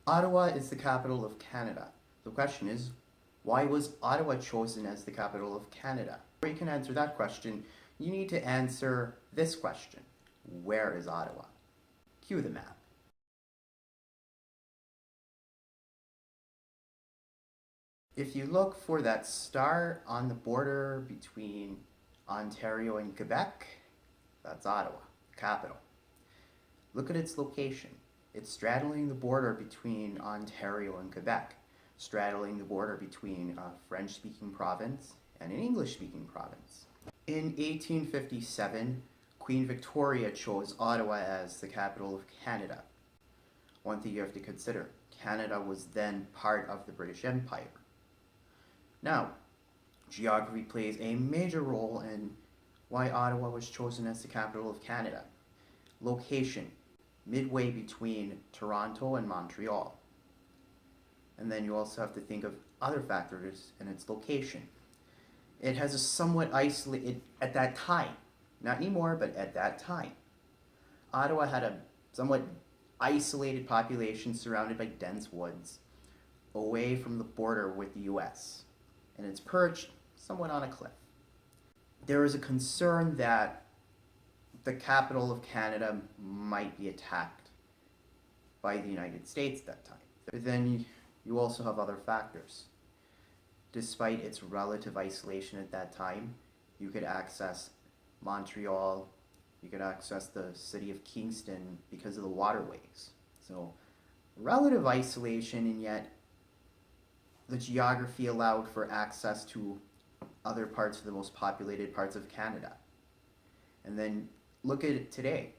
Ottawa is the capital of Canada. The question is, why was Ottawa chosen as the capital of Canada? Before you can answer that question, you need to answer this question. Where is Ottawa? Cue the map. If you look for that star on the border between Ontario and Quebec, that's Ottawa, capital. Look at its location. It's straddling the border between Ontario and Quebec, straddling the border between a French-speaking province and an English-speaking province. In 1857, Queen Victoria chose Ottawa as the capital of Canada. One thing you have to consider, Canada was then part of the British Empire. Now, geography plays a major role in why Ottawa was chosen as the capital of Canada. Location, midway between Toronto and Montreal. And then you also have to think of other factors in its location. It has a somewhat isolated, at that time, not anymore, but at that time, Ottawa had a somewhat isolated population surrounded by dense woods, away from the border with the US, and it's perched somewhat on a cliff. There is a concern that the capital of Canada might be attacked by the United States at that time. But then you also have other factors. Despite its relative isolation at that time, you could access Montreal, you could access the city of Kingston because of the waterways. So relative isolation, and yet the geography allowed for access to other parts of the most populated parts of Canada. And then look at it today.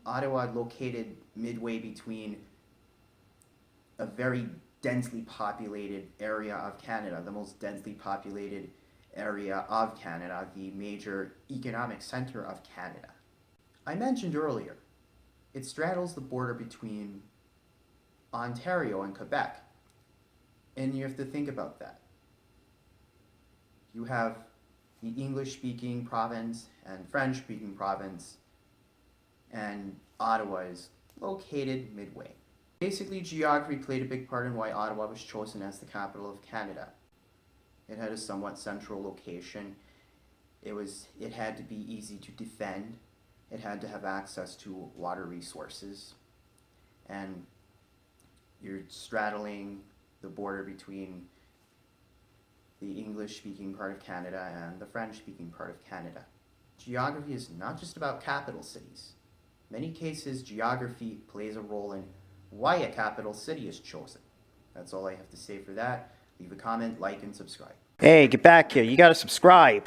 Ottawa, located midway between a very densely populated area of Canada, the most densely populated area of Canada, the major economic center of Canada. I mentioned earlier, it straddles the border between Ontario and Quebec. And you have to think about that. You have the English-speaking province and French-speaking province, and Ottawa is located midway. Basically, geography played a big part in why Ottawa was chosen as the capital of Canada. It had a somewhat central location. It had to be easy to defend. It had to have access to water resources. And you're straddling the border between the English-speaking part of Canada and the French-speaking part of Canada. Geography is not just about capital cities. In many cases, geography plays a role in why a capital city is chosen. That's all I have to say for that. Leave a comment, like, and subscribe. Hey, get back here. You gotta subscribe.